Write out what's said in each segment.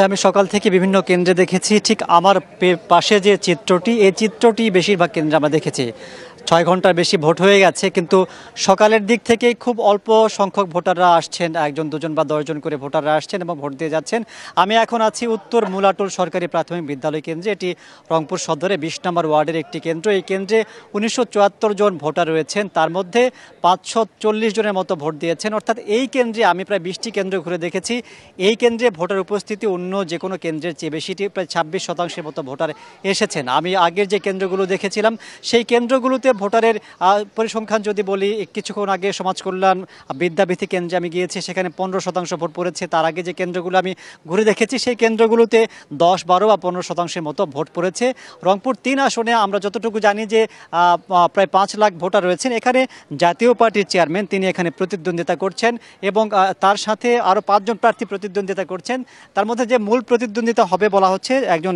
আমি সকাল থেকে বিভিন্ন কেন্দ্রে দেখেছি, ঠিক আমার পাশে যে চিত্রটি, এই চিত্রটি বেশিরভাগ কেন্দ্রে আমরা দেখেছি ৬ ঘন্টার বেশি ভোট হয়ে গেছে, কিন্তু সকালের দিক থেকেই খুব অল্প সংখ্যক ভোটাররা আসছেন, একজন দুজন বা ১০ জন করে ভোটাররা আসছেন এবং ভোট দিয়ে যাচ্ছেন। আমি এখন আছি উত্তর মুলাটুল সরকারি প্রাথমিক বিদ্যালয় কেন্দ্রে। এটি রংপুর সদরে ২০ নম্বর ওয়ার্ডের একটি কেন্দ্র। এই কেন্দ্রে ১৯৭৪ জন ভোটার রয়েছেন, তার মধ্যে ৫৪০ জনের মতো ভোট দিয়েছেন। অর্থাৎ এই কেন্দ্রে আমি প্রায় ২০টি কেন্দ্র ঘুরে দেখেছি। এই কেন্দ্রে ভোটার উপস্থিতি অন্য যে কোনো কেন্দ্রের চেয়ে বেশিটি, প্রায় ২৬% মতো ভোটার এসেছেন। আমি আগের যে কেন্দ্রগুলো দেখেছিলাম সেই কেন্দ্রগুলোতে ভোটারের পরিসংখ্যান যদি বলি, কিছুক্ষণ আগে সমাজ কল্যাণ বিদ্যাভিত্তিক কেন্দ্রে আমি গিয়েছি, সেখানে ১৫% ভোট পড়েছে। তার আগে যে কেন্দ্রগুলো আমি ঘুরে দেখেছি সেই কেন্দ্রগুলোতে ১০, ১২ বা ১৫% মতো ভোট পড়েছে। রংপুর ৩ আসনে আমরা যতটুকু জানি যে প্রায় ৫ লাখ ভোটার রয়েছেন। এখানে জাতীয় পার্টির চেয়ারম্যান তিনি এখানে প্রতিদ্বন্দ্বিতা করছেন এবং তার সাথে আরও ৫ জন প্রার্থী প্রতিদ্বন্দ্বিতা করছেন। তার মধ্যে যে মূল প্রতিদ্বন্দ্বিতা হবে বলা হচ্ছে একজন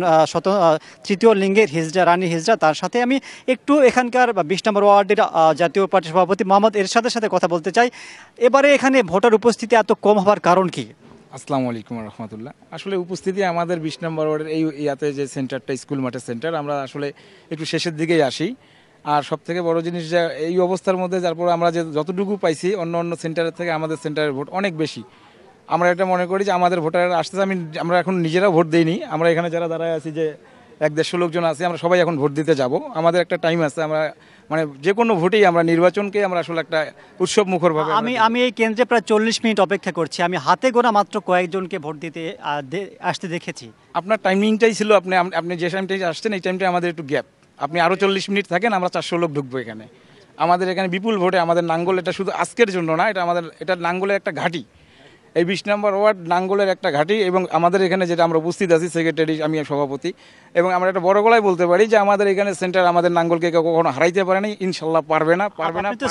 তৃতীয় লিঙ্গের হিজড়া, রানী হিজড়া, তার সাথে আমি একটু এখানকার ২০ নম্বর ওয়ার্ডের জাতীয় পার্টির সভাপতি মোহাম্মদ এরশাদের সাথে কথা বলতে চাই। এবারে এখানে ভোটার উপস্থিতি এত কম হওয়ার কারণ কি? আসসালামু আলাইকুম রহমতুল্লাহ। আসলে উপস্থিতি আমাদের ২০ নম্বর ওয়ার্ডের এই ইয়াতে যে সেন্টারটা, স্কুল মাঠের সেন্টার, আমরা আসলে একটু শেষের দিকেই আসি। আর সব থেকে বড় জিনিস যে এই অবস্থার মধ্যে তারপর আমরা যে যতটুকু পাইছি অন্য অন্য সেন্টারের থেকে আমাদের সেন্টারের ভোট অনেক বেশি। আমরা এটা মনে করি যে আমাদের ভোটাররা আসতেছে, আমরা এখন নিজেরাও ভোট দিইনি। আমরা এখানে যারা দাঁড়ায় আছি যে ১-১৫০ লোকজন আছে, আমরা সবাই এখন ভোট দিতে যাব। আমাদের একটা টাইম আছে, আমরা মানে যে কোনো ভোটেই আমরা নির্বাচনকে আমরা আসলে একটা উৎসব মুখরভাবে আমি এই কেন্দ্রে প্রায় ৪০ মিনিট অপেক্ষা করছি। আমি হাতে গোনা মাত্র কয়েকজনকে ভোট দিতে আসতে দেখেছি। আপনার টাইমিংটাই ছিল, আপনি যে টাইমটাই আসছেন এই টাইমটা আমাদের একটু গ্যাপ। আপনি আরও ৪০ মিনিট থাকেন, আমরা ৪০০ লোক ঢুকবো এখানে। আমাদের এখানে বিপুল ভোটে আমাদের নাঙ্গল, এটা শুধু আজকের জন্য না, এটা নাঙ্গলের একটা ঘাঁটি। এই ২০ নম্বর ওয়ার্ড নাঙ্গলের একটা ঘাঁটি এবং আমাদের এখানে যেটা আমরা উপস্থিত আছি, সেক্রেটারি, আমি সভাপতি, এবং আমরা একটা বড় গলায় বলতে পারি যে আমাদের এখানে সেন্টার আমাদের নাঙ্গলকে কেউ কখনো হারাইতে পারে না, ইনশাল্লাহ পারবে না।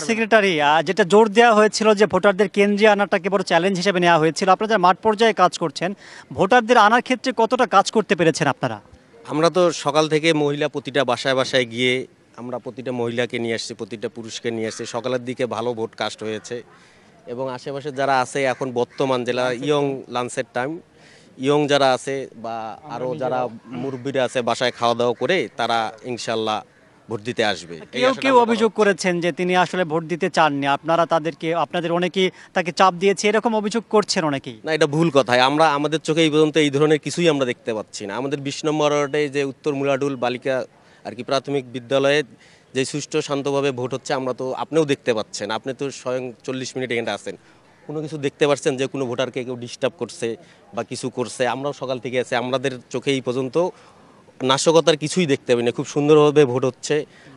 সেক্রেটারি, যেটা জোর দেওয়া হয়েছিল যে ভোটারদের কেন্দ্রে আনাটাকে বড় চ্যালেঞ্জ হিসেবে নেওয়া হয়েছিল, আপনারা মাঠ পর্যায়ে কাজ করছেন, ভোটারদের আনার ক্ষেত্রে কতটা কাজ করতে পেরেছেন আপনারা? আমরা তো সকাল থেকে মহিলা প্রতিটা বাসায় বাসায় গিয়ে আমরা প্রতিটা মহিলাকে নিয়ে আসছি, প্রতিটা পুরুষকে নিয়ে আসছি। সকালের দিকে ভালো ভোট কাস্ট হয়েছে এবং আশেপাশে যারা আছে এখন বর্তমান জেলা ইয়ং লাঞ্চের টাইম, ইয়ং যারা আছে বা আরও যারা মুরব্বীরা আছে বাসায় খাওয়া দাওয়া করে তারা ইনশাল্লাহ ভোট দিতে আসবে। কেউ কেউ অভিযোগ করেছেন যে তিনি আসলে ভোট দিতে চাননি, আপনাদের অনেকেই তাকে চাপ দিয়েছে, এরকম অভিযোগ করছেন অনেকেই। না, এটা ভুল কথাই। আমরা আমাদের চোখে এই পর্যন্ত এই ধরনের কিছুই আমরা দেখতে পাচ্ছি না। আমাদের ২০ নম্বর ওয়ার্ডে যে উত্তর মুলাডুল বালিকা প্রাথমিক বিদ্যালয়ে যে সুষ্ঠু শান্তভাবে ভোট হচ্ছে, আমরা তো আপনিও দেখতে পাচ্ছেন। আপনি তো স্বয়ং ৪০ মিনিট এখানে আছেন, কোনো কিছু দেখতে পাচ্ছেন যে কোনো ভোটারকে কেউ ডিস্টার্ব করছে বা কিছু করছে? আমরাও সকাল থেকে আছি, আমাদের চোখে এই পর্যন্ত নাশকতার কিছুই দেখতে পাই না। খুব সুন্দরভাবে ভোট হচ্ছে।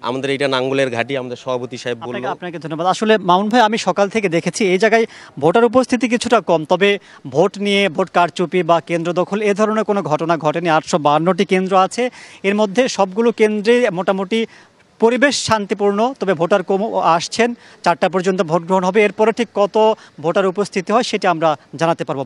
আমাদের এটা নাঙ্গলের ঘাঁটি, আমাদের সভাপতি সাহেব বলল। আপনাকে ধন্যবাদ। আসলে মামুন ভাই, আমি সকাল থেকে দেখেছি এই জায়গায় ভোটার উপস্থিতি কিছুটা কম, তবে ভোট নিয়ে ভোট কারচুপি বা কেন্দ্র দখল এ ধরনের কোনো ঘটনা ঘটেনি। ৮৫২টি কেন্দ্র আছে, এর মধ্যে সবগুলো কেন্দ্রে মোটামুটি পরিবেশ শান্তিপূর্ণ, তবে ভোটার কম আসছেন। ৪টা পর্যন্ত ভোট গ্রহণ হবে, এরপরে ঠিক কত ভোটার উপস্থিতি হয় সেটা আমরা জানাতে পারবো।